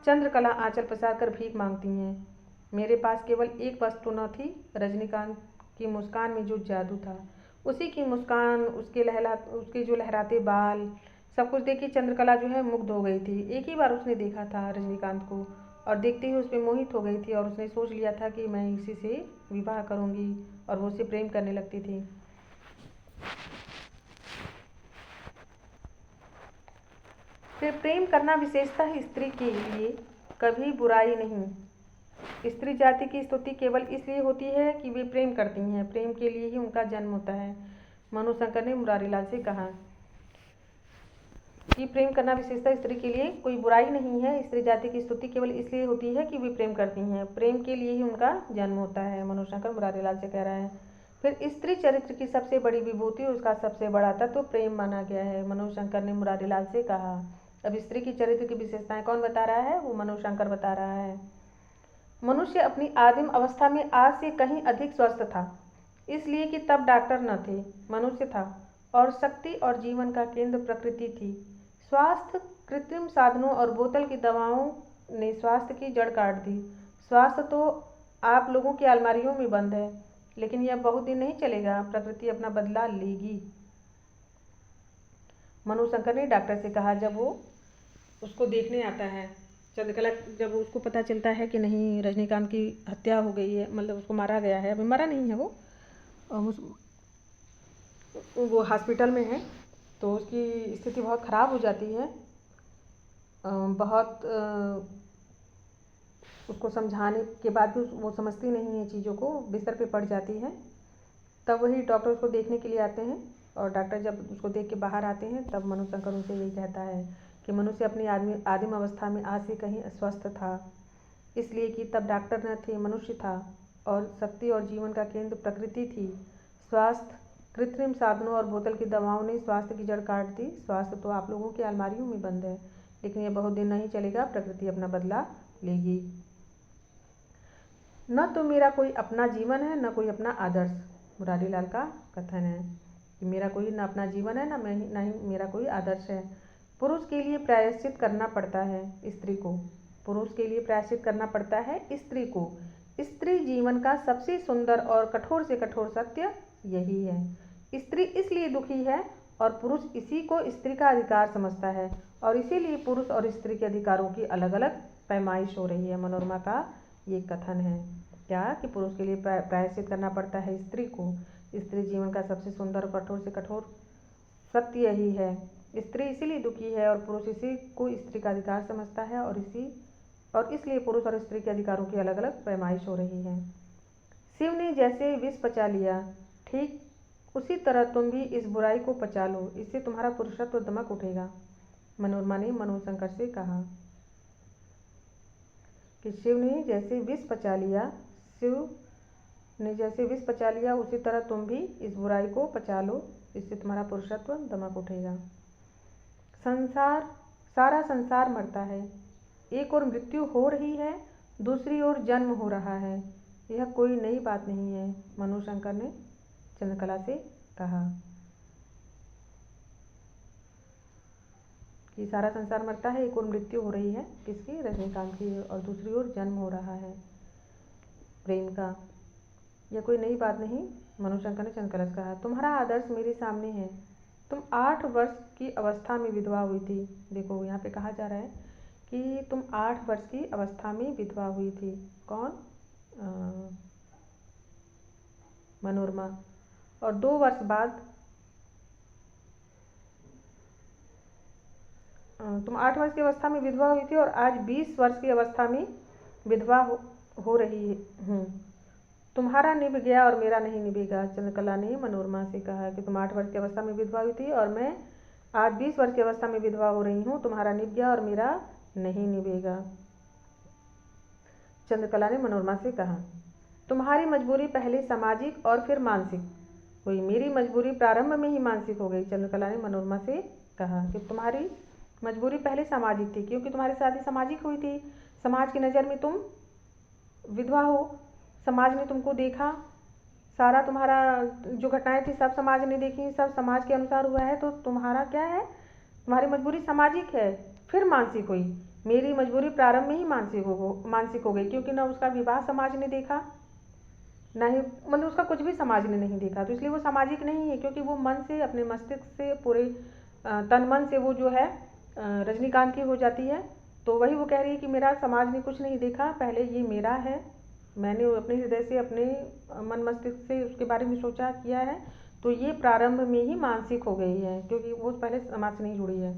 चंद्रकला आंचल पसार कर भीख मांगती हैं। मेरे पास केवल एक वस्तु न थी, रजनीकांत की मुस्कान में जो जादू था। उसी की मुस्कान, उसके जो लहराते बाल, सब कुछ देखी चंद्रकला जो है मुग्ध हो गई थी। एक ही बार उसने देखा था रजनीकांत को और देखते ही उस पर मोहित हो गई थी और उसने सोच लिया था कि मैं इसी से विवाह करूंगी और वो उससे प्रेम करने लगती थी। फिर प्रेम करना विशेषतः स्त्री के लिए कभी बुराई नहीं। स्त्री जाति की स्तुति केवल इसलिए होती है कि वे प्रेम करती हैं, प्रेम के लिए ही उनका जन्म होता है। मनोशंकर ने मुरारी लाल से कहा कि प्रेम करना विशेषतः स्त्री के लिए कोई बुराई नहीं है, स्त्री जाति की स्तुति केवल इसलिए होती है कि वे प्रेम करती हैं, प्रेम के लिए ही उनका जन्म होता है। मनोशंकर मुरारी लाल से कह रहा है। फिर स्त्री चरित्र की सबसे बड़ी विभूति, उसका सबसे बड़ा तत्व प्रेम माना गया है। मनोशंकर ने मुरारी लाल से कहा। अब स्त्री की चरित्र की विशेषताएं कौन बता रहा है? वो मनोशंकर बता रहा है। मनुष्य अपनी आदिम अवस्था में आज से कहीं अधिक स्वस्थ था, इसलिए कि तब डॉक्टर न थे, मनुष्य था, और शक्ति और जीवन का केंद्र प्रकृति थी। स्वास्थ्य कृत्रिम साधनों और बोतल की दवाओं ने स्वास्थ्य की जड़ काट दी। स्वास्थ्य तो आप लोगों की अलमारियों में बंद है, लेकिन यह बहुत दिन नहीं चलेगा, प्रकृति अपना बदला लेगी। मनोशंकर ने डॉक्टर से कहा जब वो उसको देखने आता है। चंद्रकला जब उसको पता चलता है कि नहीं, रजनीकांत की हत्या हो गई है, मतलब उसको मारा गया है, अभी मरा नहीं है वो हॉस्पिटल में है, तो उसकी स्थिति बहुत ख़राब हो जाती है। बहुत उसको समझाने के बाद भी वो समझती नहीं है चीज़ों को, बिस्तर पे पड़ जाती है। तब वही डॉक्टर उसको देखने के लिए आते हैं, और डॉक्टर जब उसको देख के बाहर आते हैं तब मनोशंकर उनसे यही कहता है कि मनुष्य अपनी आदिम अवस्था में आज से कहीं अस्वस्थ था, इसलिए कि तब डॉक्टर न थे, मनुष्य था, और शक्ति और जीवन का केंद्र प्रकृति थी। स्वास्थ्य कृत्रिम साधनों और बोतल की दवाओं ने स्वास्थ्य की जड़ काट दी। स्वास्थ्य तो आप लोगों की अलमारियों में बंद है, लेकिन यह बहुत दिन नहीं चलेगा, प्रकृति अपना बदला लेगी। न तो मेरा कोई अपना जीवन है, न कोई अपना आदर्श। मुरारी लाल का कथन है कि मेरा कोई न अपना जीवन है, न ही मेरा कोई आदर्श है। पुरुष के लिए प्रायश्चित करना पड़ता है स्त्री को। पुरुष के लिए प्रायश्चित करना पड़ता है स्त्री को। स्त्री जीवन का सबसे सुंदर और कठोर से कठोर सत्य यही है। स्त्री इसलिए दुखी है और पुरुष इसी को स्त्री का अधिकार समझता है, और इसीलिए पुरुष और स्त्री के अधिकारों की अलग अलग पैमाइश हो रही है। मनोरमा का ये कथन है क्या कि पुरुष के लिए प्रायश्चित करना पड़ता है स्त्री को। स्त्री जीवन का सबसे सुंदर और कठोर से कठोर सत्य यही है। स्त्री इसीलिए दुखी है और पुरुष इसी को स्त्री का अधिकार समझता है, और इसलिए पुरुष और स्त्री के अधिकारों की अलग अलग पैमाइश हो रही है। शिव ने जैसे विष पचा लिया, ठीक उसी तरह तुम भी इस बुराई को पचा लो, इससे तुम्हारा पुरुषत्व दमक उठेगा। मनोरमा ने मनोशंकर से कहा कि शिव ने जैसे विष पचा लिया, उसी तरह तुम भी इस बुराई को पचा लो, इससे तुम्हारा पुरुषत्व दमक उठेगा। सारा संसार मरता है, एक ओर मृत्यु हो रही है, दूसरी ओर जन्म हो रहा है, यह कोई नई बात नहीं है, मनोशंकर ने चंद्रकला से कहा कि सारा संसार मरता है, एक ओर मृत्यु हो रही है, किसकी? रजनीकांत की, और दूसरी ओर जन्म हो रहा है प्रेम का, यह कोई नई बात नहीं, मनोशंकर ने चंद्रकला से कहा। तुम्हारा आदर्श मेरे सामने है। तुम 8 वर्ष की अवस्था में विधवा हुई थी। देखो यहाँ पे कहा जा रहा है कि तुम 8 वर्ष की अवस्था में विधवा हुई थी। कौन? मनोरमा। और 2 वर्ष बाद तुम 8 वर्ष की अवस्था में विधवा हुई थी, और आज 20 वर्ष की अवस्था में विधवा हो रही हूँ। तुम्हारा निभ गया और मेरा नहीं निभेगा। चंद्रकला ने मनोरमा से कहा कि तुम 8 वर्ष की अवस्था में विधवा हुई थी और मैं आज 20 वर्ष की अवस्था में विधवा हो रही हूँ। तुम्हारा निभ गया और मेरा नहीं निभेगा। चंद्रकला ने मनोरमा से कहा, तुम्हारी मजबूरी पहले सामाजिक और फिर मानसिक हुई, मेरी मजबूरी प्रारंभ में ही मानसिक हो गई। चंद्रकला ने मनोरमा से कहा कि तुम्हारी मजबूरी पहले सामाजिक थी, क्योंकि तुम्हारी शादी सामाजिक हुई थी। समाज की नज़र में तुम विधवा हो, समाज ने तुमको देखा, सारा तुम्हारा जो घटनाएं थी सब समाज ने देखी, सब समाज के अनुसार हुआ है, तो तुम्हारा क्या है? तुम्हारी मजबूरी सामाजिक है, फिर मानसिक हुई। मेरी मजबूरी प्रारंभ में ही मानसिक हो गई, क्योंकि न उसका विवाह समाज ने देखा, न ही मतलब उसका कुछ भी समाज ने नहीं देखा, तो इसलिए वो सामाजिक नहीं है, क्योंकि वो मन से, अपने मस्तिष्क से, पूरे तन मन से वो जो है रजनीकांत की हो जाती है। तो वही वो कह रही है कि मेरा समाज ने कुछ नहीं देखा, पहले ये मेरा है, मैंने अपने हृदय से, अपने मन मस्तिष्क से उसके बारे में सोचा किया है, तो ये प्रारंभ में ही मानसिक हो गई है, क्योंकि वो पहले समाज से नहीं जुड़ी है।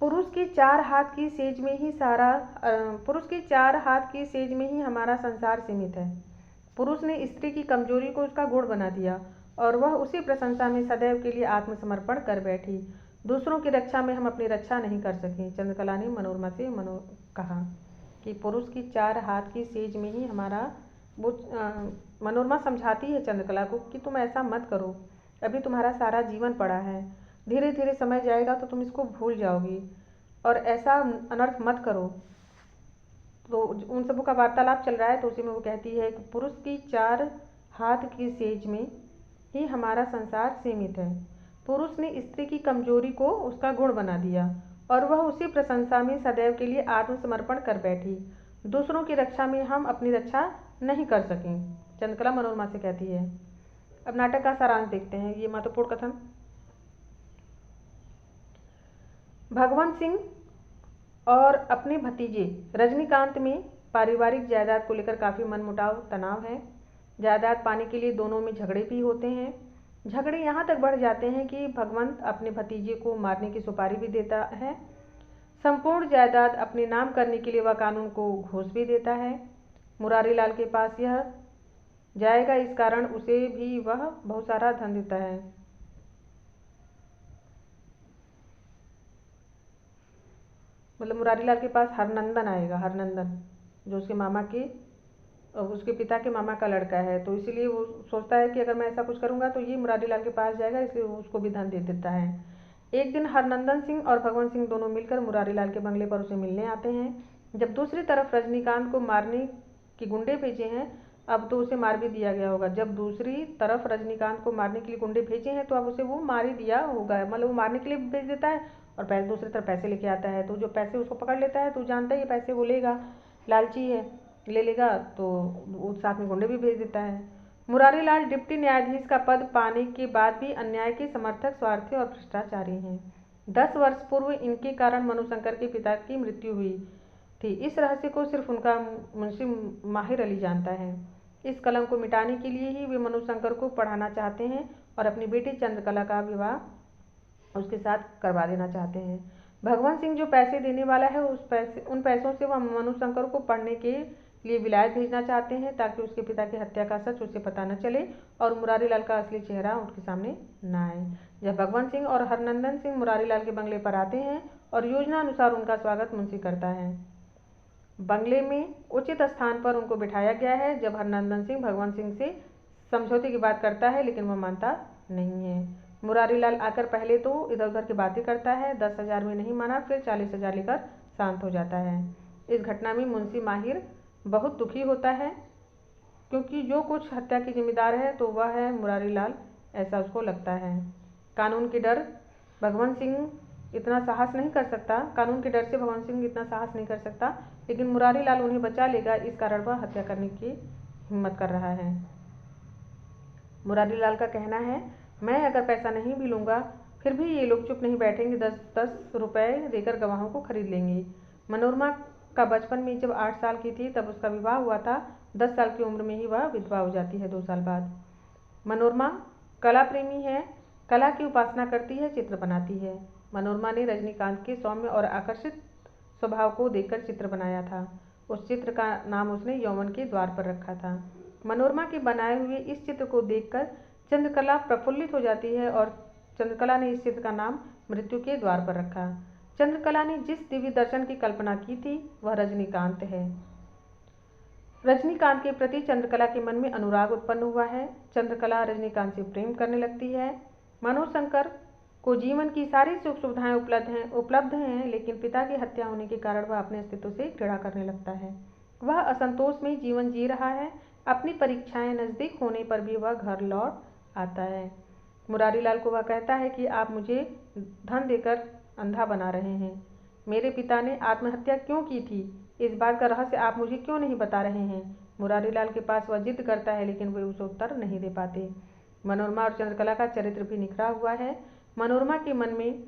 पुरुष के 4 हाथ की सेज में ही हमारा संसार सीमित है। पुरुष ने स्त्री की कमजोरी को उसका गुण बना दिया, और वह उसी प्रशंसा में सदैव के लिए आत्मसमर्पण कर बैठी। दूसरों की रक्षा में हम अपनी रक्षा नहीं कर सके। चंद्रकला ने मनोरमा से कहा कि पुरुष की 4 हाथ की सेज में ही हमारा मनोरमा समझाती है चंद्रकला को कि तुम ऐसा मत करो, अभी तुम्हारा सारा जीवन पड़ा है, धीरे धीरे समय जाएगा तो तुम इसको भूल जाओगी, और ऐसा अनर्थ मत करो। तो उन सबों का वार्तालाप चल रहा है, तो उसी में वो कहती है कि पुरुष की 4 हाथ की सेज में ही हमारा संसार सीमित है। पुरुष ने स्त्री की कमजोरी को उसका गुण बना दिया और वह उसी प्रशंसा में सदैव के लिए आत्मसमर्पण कर बैठी। दूसरों की रक्षा में हम अपनी रक्षा नहीं कर सकें। चंद्रकला मनोरमा से कहती है। अब नाटक का सारांश देखते हैं, ये महत्वपूर्ण कथन। भगवंत सिंह और अपने भतीजे रजनीकांत में पारिवारिक जायदाद को लेकर काफ़ी मनमुटाव तनाव है। जायदाद पाने के लिए दोनों में झगड़े भी होते हैं। झगड़े यहाँ तक बढ़ जाते हैं कि भगवंत अपने भतीजे को मारने की सुपारी भी देता है। संपूर्ण जायदाद अपने नाम करने के लिए वह कानून को घूस भी देता है। मुरारी लाल के पास यह जाएगा, इस कारण उसे भी वह बहुत सारा धन देता है। मतलब मुरारी लाल के पास हरनंदन आएगा, हरनंदन जो उसके पिता के मामा का लड़का है, तो इसीलिए वो सोचता है कि अगर मैं ऐसा कुछ करूंगा तो ये मुरारी लाल के पास जाएगा, इसलिए वो उसको भी धन दे देता है। एक दिन हरनंदन सिंह और भगवंत सिंह दोनों मिलकर मुरारी लाल के बंगले पर उसे मिलने आते हैं। जब दूसरी तरफ रजनीकांत को मारने के गुंडे भेजे हैं, अब तो उसे मार भी दिया गया होगा। जब दूसरी तरफ रजनीकांत को मारने के लिए गुंडे भेजे हैं तो अब उसे वो मार ही दिया होगा, मतलब वो मारने के लिए भेज देता है और पैसे दूसरी तरफ पैसे लेके आता है। तो जो पैसे उसको पकड़ लेता है, तो जानता है ये पैसे वो लेगा, लालची है, ले लेगा, तो वो साथ में गुंडे भी भेज देता है। मुरारी लाल डिप्टी न्यायाधीश का पद पाने के बाद भी अन्याय के समर्थक, स्वार्थी और भ्रष्टाचारी हैं। 10 वर्ष पूर्व इनके कारण मनुशंकर के पिता की मृत्यु हुई थी। इस रहस्य को सिर्फ उनका मुंशी माहिर अली जानता है। इस कलंक को मिटाने के लिए ही वे मनुशंकर को पढ़ाना चाहते हैं और अपनी बेटी चंद्रकला का विवाह उसके साथ करवा देना चाहते हैं। भगवंत सिंह जो पैसे देने वाला है, उन पैसों से वह मनुशंकर को पढ़ने के लिए विलायत भेजना चाहते हैं, ताकि उसके पिता की हत्या का सच उसे पता न चले और मुरारी लाल का असली चेहरा उनके सामने न आए। जब भगवंत सिंह और हरनंदन सिंह मुरारी लाल के बंगले पर आते हैं और योजना अनुसार उनका स्वागत मुंशी करता है। बंगले में उचित स्थान पर उनको बिठाया गया है। जब हरनंदन सिंह भगवंत सिंह से समझौते की बात करता है, लेकिन वह मानता नहीं है। मुरारी लाल आकर पहले तो इधर उधर की बातें करता है, 10,000 में नहीं माना, फिर 40,000 लेकर शांत हो जाता है। इस घटना में मुंशी माहिर बहुत दुखी होता है, क्योंकि जो कुछ हत्या की जिम्मेदार है तो वह है मुरारी लाल, ऐसा उसको लगता है। कानून के डर भगवंत सिंह इतना साहस नहीं कर सकता, कानून के डर से भगवंत सिंह इतना साहस नहीं कर सकता, लेकिन मुरारी लाल उन्हें बचा लेगा, इस कारण वह हत्या करने की हिम्मत कर रहा है। मुरारी लाल का कहना है, मैं अगर पैसा नहीं भी लूँगा फिर भी ये लोग चुप नहीं बैठेंगे, 10-10 रुपए देकर गवाहों को खरीद लेंगे। मनोरमा का बचपन में जब 8 साल की थी तब उसका विवाह हुआ था। 10 साल की उम्र में ही वह विधवा हो जाती है 2 साल बाद। मनोरमा कला प्रेमी है, कला की उपासना करती है, चित्र बनाती है। मनोरमा ने रजनीकांत के सौम्य और आकर्षित स्वभाव को देखकर चित्र बनाया था। उस चित्र का नाम उसने यौवन के द्वार पर रखा था। मनोरमा के बनाए हुए इस चित्र को देखकर चंद्रकला प्रफुल्लित हो जाती है और चंद्रकला ने इस चित्र का नाम मृत्यु के द्वार पर रखा। चंद्रकला ने जिस दिव्य दर्शन की कल्पना की थी वह रजनीकांत है। रजनीकांत के प्रति चंद्रकला के मन में अनुराग उत्पन्न हुआ है। चंद्रकला रजनीकांत से प्रेम करने लगती है। मनोशंकर को जीवन की सारी सुख सुविधाएं उपलब्ध हैं, लेकिन पिता की हत्या होने के कारण वह अपने अस्तित्व से घृणा करने लगता है। वह असंतोष में जीवन जी रहा है। अपनी परीक्षाएं नज़दीक होने पर भी वह घर लौट आता है। मुरारी लाल को वह कहता है कि आप मुझे धन देकर अंधा बना रहे हैं। मेरे पिता ने आत्महत्या क्यों की थी, इस बात का रहस्य आप मुझे क्यों नहीं बता रहे हैं। मुरारी लाल के पास वह जिद करता है, लेकिन वे उसे उत्तर नहीं दे पाते। मनोरमा और चंद्रकला का चरित्र भी निखरा हुआ है। मनोरमा के मन में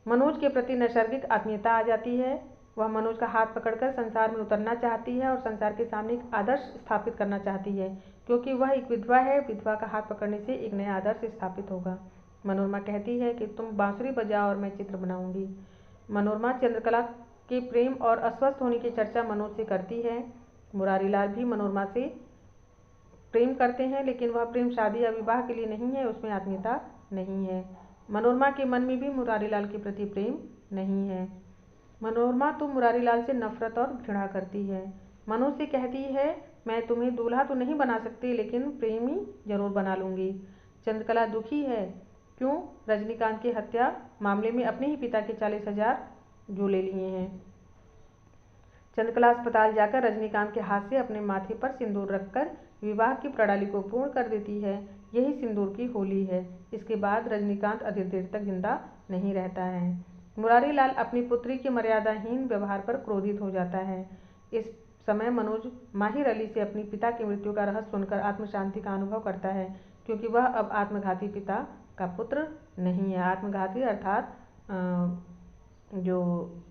मनोज के प्रति नैसर्गिक आत्मीयता आ जाती है। वह मनोज का हाथ पकड़कर संसार में उतरना चाहती है और संसार के सामने एक आदर्श स्थापित करना चाहती है, क्योंकि वह एक विधवा है। विधवा का हाथ पकड़ने से एक नया आदर्श स्थापित होगा। मनोरमा कहती है कि तुम बांसुरी बजाओ और मैं चित्र बनाऊंगी। मनोरमा चंद्रकला के प्रेम और अस्वस्थ होने की चर्चा मनोज से करती है। मुरारी लाल भी मनोरमा से प्रेम करते हैं, लेकिन वह प्रेम शादी या विवाह के लिए नहीं है, उसमें आत्मीयता नहीं है। मनोरमा के मन में भी मुरारी लाल के प्रति प्रेम नहीं है। मनोरमा तो मुरारी लाल से नफरत और घृणा करती है। मनोज से कहती है, मैं तुम्हें दूल्हा तो नहीं बना सकती, लेकिन प्रेमी जरूर बना लूंगी। चंद्रकला दुखी है क्यों? रजनीकांत की हत्या मामले में अपने ही पिता के 40,000 जो ले लिए हैं। चंद्रकला अस्पताल जाकर रजनीकांत के हाथ से अपने माथे पर सिंदूर रखकर विवाह की प्रणाली को पूर्ण कर देती है। यही सिंदूर की होली है। इसके बाद रजनीकांत अधिक देर तक जिंदा नहीं रहता है। मुरारी लाल अपनी पुत्री के मर्यादाहीन व्यवहार पर क्रोधित हो जाता है। इस समय मनोज माहिर अली से अपनी पिता की मृत्यु का रहस्य सुनकर आत्मशांति का अनुभव करता है, क्योंकि वह अब आत्मघाती पिता का पुत्र नहीं है। आत्मघाती अर्थात जो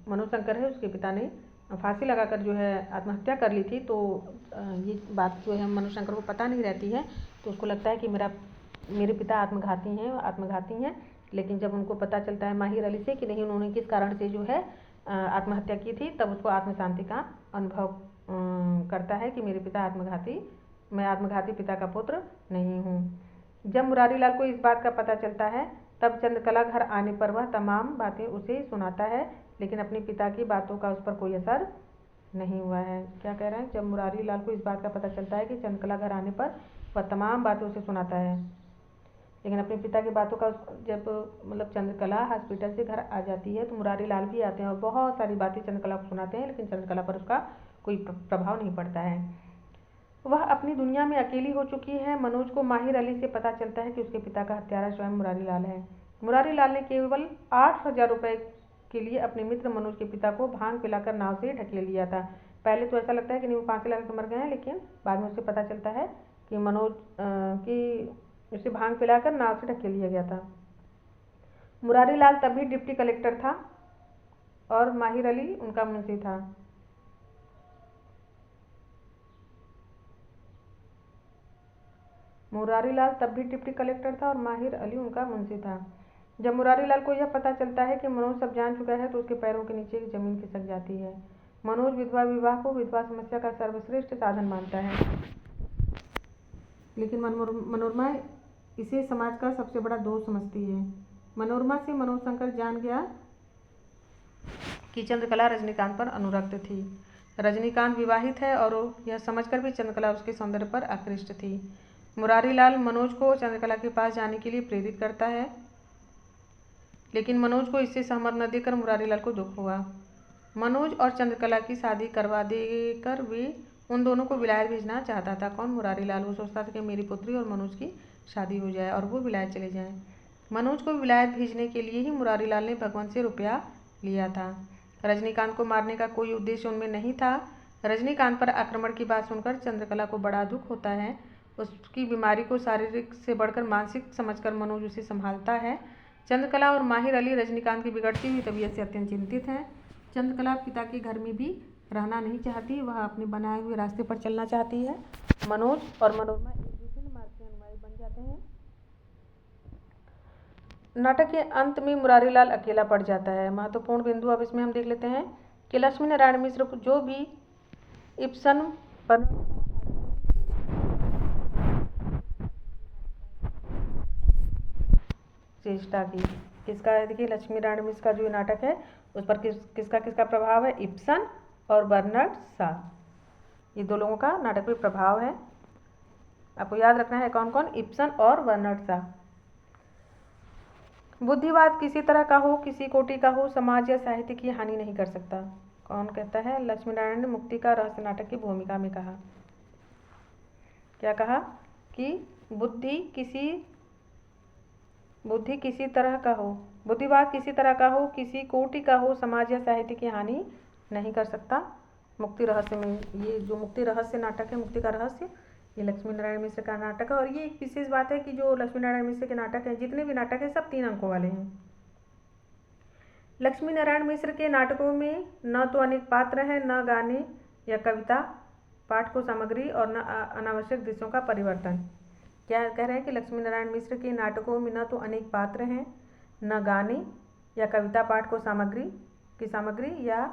मनोशंकर है उसके पिता ने फांसी लगाकर जो है आत्महत्या कर ली थी, तो ये बात जो है मनोशंकर को पता नहीं रहती है, तो उसको लगता है कि मेरे पिता आत्मघाती हैं। लेकिन जब उनको पता चलता है माहिर अली से कि नहीं, उन्होंने किस कारण से जो है आत्महत्या की थी, तब उसको आत्मशांति का अनुभव करता है कि मैं आत्मघाती पिता का पुत्र नहीं हूँ। जब मुरारी लाल को इस बात का पता चलता है, तब चंद्रकला घर आने पर वह तमाम बातें उसे सुनाता है, लेकिन अपने पिता की बातों का उस पर कोई असर नहीं हुआ है। क्या कह रहे हैं? जब मुरारी लाल को इस बात का पता चलता है कि चंद्रकला घर आने पर वह तमाम बातें उसे सुनाता है, लेकिन अपने पिता की बातों का जब चंद्रकला हॉस्पिटल से घर आ जाती है तो मुरारी लाल भी आते हैं और बहुत सारी बातें चंद्रकला को सुनाते हैं, लेकिन चंद्रकला पर उसका कोई प्रभाव नहीं पड़ता है। वह अपनी दुनिया में अकेली हो चुकी है। मनोज को माहिर अली से पता चलता है कि उसके पिता का हत्यारा स्वयं मुरारी लाल है। मुरारी लाल ने केवल 8,000 रुपये के लिए अपने मित्र मनोज के पिता को भांग पिलाकर नाव से ढकेल लिया था। पहले तो ऐसा लगता है कि नहीं, वो फांसी लगाकर मर गए हैं, लेकिन बाद में उसे पता चलता है कि मनोज उसे भांग पिलाकर नाव से ढकेल लिया गया था। मुरारी लाल तब भी डिप्टी कलेक्टर था और माहिर अली उनका मुंशी था। मुरारी लाल तब भी डिप्टी कलेक्टर था और माहिर अली उनका मुंशी था। जब मुरारी लाल को यह पता चलता है कि मनोज सब जान चुका है, तो उसके पैरों के नीचे की जमीन खिसक जाती है। मनोज विधवा विवाह को विधवा समस्या का सर्वश्रेष्ठ साधन मानता है, लेकिन मनोरमा इसे समाज का सबसे बड़ा दोष समझती है। मनोरमा से मनोशंकर जान गया कि चंद्रकला रजनीकांत पर अनुरक्त थी। रजनीकांत विवाहित है और यह समझकर भी चंद्रकला उसके सौंदर्य पर आकृष्ट थी। मुरारी लाल मनोज को चंद्रकला के पास जाने के लिए प्रेरित करता है, लेकिन मनोज को इससे सहमत न देकर मुरारी लाल को दुख हुआ। मनोज और चंद्रकला की शादी करवा देकर वे उन दोनों को विलायत भेजना चाहता था। कौन? मुरारी लाल। वो सोचता था कि मेरी पुत्री और मनोज की शादी हो जाए और वो विलायत चले जाएं। मनोज को विलायत भेजने के लिए ही मुरारी लाल ने भगवंत से रुपया लिया था। रजनीकांत को मारने का कोई उद्देश्य उनमें नहीं था। रजनीकांत पर आक्रमण की बात सुनकर चंद्रकला को बड़ा दुख होता है। उसकी बीमारी को शारीरिक से बढ़कर मानसिक समझकर मनोज उसे संभालता है। चंद्रकला और माहिर अली रजनीकांत की बिगड़ती हुई तबीयत से अत्यंत चिंतित हैं। चंद्रकला पिता के घर में भी रहना नहीं चाहती, वह अपने बनाए हुए रास्ते पर चलना चाहती है। मनोज और मनोरमा एक विभिन्न मार्ग के अनुयायी बन जाते हैं। नाटक के अंत में मुरारी लाल अकेला पड़ जाता है। महत्वपूर्ण बिंदु अब इसमें हम देख लेते हैं कि लक्ष्मी नारायण मिश्र को जो भी इब्सन पर चेष्टा की, किसका है? देखिए, लक्ष्मी नारायण मिश्र का जो नाटक है उस पर किसका प्रभाव है? इब्सन और बर्नार्ड शॉ, ये दो लोगों का नाटक पे प्रभाव है। आपको याद रखना है कौन कौन? इब्सन और बर्नार्ड शॉ। बुद्धिवाद किसी तरह का हो, किसी कोटि का हो, समाज या साहित्य की हानि नहीं कर सकता। कौन कहता है? लक्ष्मी नारायण ने मुक्ति का रहस्य नाटक की भूमिका में कहा। क्या कहा? कि बुद्धि किसी तरह का हो, बुद्धिवाद किसी तरह का हो, किसी कोटि का हो, समाज या साहित्य की हानि नहीं कर सकता। मुक्ति रहस्य में ये जो मुक्ति रहस्य नाटक है, मुक्ति का रहस्य, ये लक्ष्मी नारायण मिश्र का नाटक है। और ये एक विशेष बात है कि जो लक्ष्मी नारायण मिश्र के नाटक हैं, जितने भी नाटक हैं, सब 3 अंकों वाले हैं। लक्ष्मी नारायण मिश्र के नाटकों में न तो अनेक पात्र हैं, न गाने या कविता पाठ को सामग्री और न अनावश्यक दृश्यों का परिवर्तन। क्या कह रहे हैं कि लक्ष्मी नारायण मिश्र के नाटकों में न तो अनेक पात्र हैं, न गाने या कविता पाठ को सामग्री या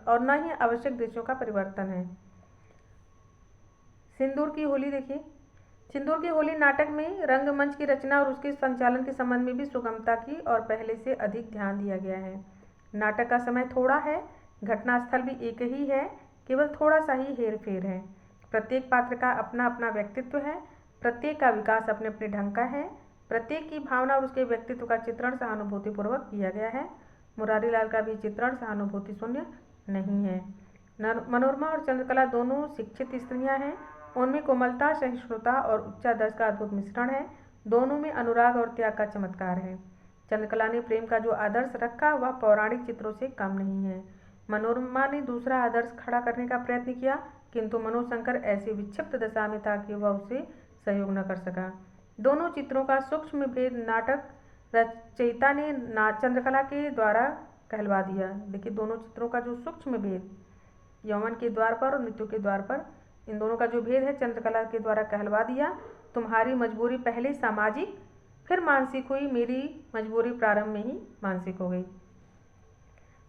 और न ही आवश्यक दृश्यों का परिवर्तन है। सिंदूर की होली देखिए। सिंदूर की होली नाटक में रंगमंच की रचना और उसके संचालन के संबंध में भी सुगमता की और पहले से अधिक ध्यान दिया गया है। नाटक का समय थोड़ा है, घटनास्थल भी एक ही है, केवल थोड़ा सा ही हेर फेर है। प्रत्येक पात्र का अपना अपना व्यक्तित्व है, प्रत्येक का विकास अपने अपने ढंग का है। प्रत्येक की भावना और उसके व्यक्तित्व का चित्रण सहानुभूतिपूर्वक किया गया है। मुरारी लाल का भी चित्रण सहानुभूति शून्य नहीं है। मनोरमा और चंद्रकला दोनों शिक्षित स्त्रियां हैं। उनमें कोमलता, सहिष्णुता और उच्चादर्श का अद्भुत मिश्रण है। दोनों में अनुराग और त्याग का चमत्कार है। चंद्रकला ने प्रेम का जो आदर्श रखा वह पौराणिक चित्रों से कम नहीं है। मनोरमा ने दूसरा आदर्श खड़ा करने का प्रयत्न किया, किंतु मनोशंकर ऐसी विक्षिप्त दशा में था कि वह उसे सहयोग न कर सका। दोनों चित्रों का सूक्ष्म भेद नाटक रचयिता ने चंद्रकला के द्वारा कहलवा दिया। देखिए, दोनों चित्रों का जो सूक्ष्म भेद, यौवन के द्वार पर और मृत्यु के द्वार पर, इन दोनों का जो भेद है चंद्रकला के द्वारा कहलवा दिया। तुम्हारी मजबूरी पहले सामाजिक फिर मानसिक हुई, मेरी मजबूरी प्रारंभ में ही मानसिक हो गई।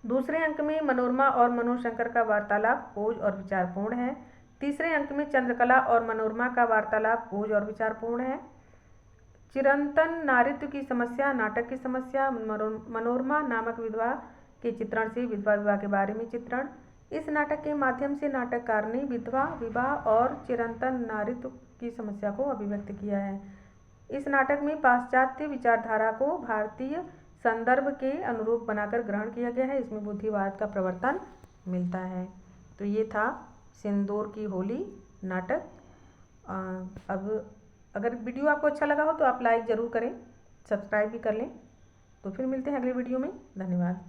दूसरे अंक में मनोरमा और मनोशंकर का वार्तालाप ओज और विचारपूर्ण है। तीसरे अंक में चंद्रकला और मनोरमा का वार्तालाप ओज और विचारपूर्ण है। चिरंतन नारित्व की समस्या, नाटक की समस्या, मनोरमा नामक विधवा के चित्रण से विधवा विवाह के बारे में चित्रण। इस नाटक के माध्यम से नाटककार ने विधवा विवाह और चिरंतन नारित्व की समस्या को अभिव्यक्त किया है। इस नाटक में पाश्चात्य विचारधारा को भारतीय संदर्भ के अनुरूप बनाकर ग्रहण किया गया है। इसमें बुद्धिवाद का प्रवर्तन मिलता है। तो ये था सिंदूर की होली नाटक। अब अगर वीडियो आपको अच्छा लगा हो तो आप लाइक ज़रूर करें, सब्सक्राइब भी कर लें। तो फिर मिलते हैं अगले वीडियो में। धन्यवाद।